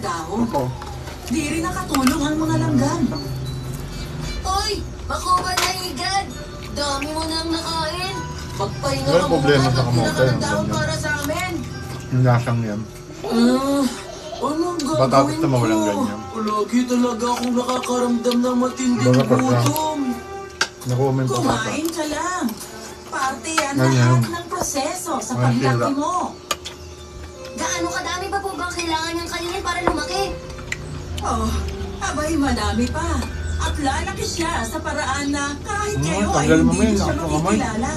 dahon. Ako. Di rin nakatulong ang mga langgam. Oy, makuha na higad. Dami mo nang nakain. Magpahinga Wala ka problema muna sa at kamote, pinaka ng ang dahon ganyan. para sa amin. Yung lasang yan. Anong Batapos gagawin naman ko? walang ganyan. Lagi talaga akong nakakaramdam ng matinding Baga pagka- gutom. Nakuha mo yung patata. Kumain ka lang. Parte yan Ganyan. lahat ng proseso sa Ay, paglaki sira. mo. Gaano kadami pa po bang kailangan niyang kainin para lumaki? Oh, abay madami pa. At lalaki siya sa paraan na kahit kayo ay tanggal mo hindi yun, siya ako kamay. makikilala.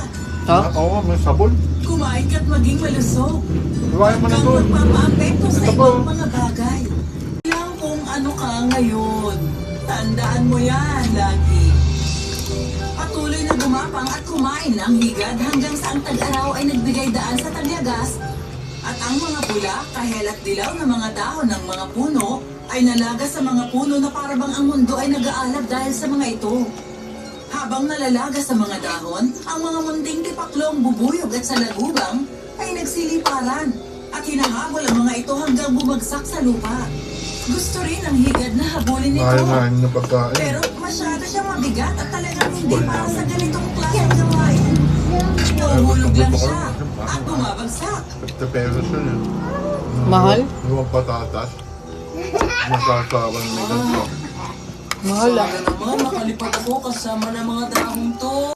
Ha? Oo, may sabon. Kumain ka't maging malusog. Iwain mo na Kang to. magpapaapekto sa Ito ibang po. mga bagay. Lang kung ano ka ngayon. Tandaan mo yan lagi. Patuloy na gumapang at kumain ng higad hanggang sa ang tag-araw ay nagbigay daan sa tagyagas at ang mga pula, kahel at dilaw na mga dahon ng mga puno ay nalaga sa mga puno na parabang ang mundo ay nag-aalab dahil sa mga ito. Habang nalalaga sa mga dahon, ang mga munding tipaklong bubuyog at salagubang ay nagsiliparan at hinahabol ang mga ito hanggang bumagsak sa lupa. Gusto rin ng higad na habulin nito. Mahal na pagkain. Pero masyado siyang mabigat at talagang hindi para sa ganitong klaseng gawain. Nahuhulog lang siya at bumabagsak. 50 pesos yun eh. Mahal? Yung patatas. Masasawang may ganito. Mahal ah. Sana naman makalipad ako kasama ng mga dahong to.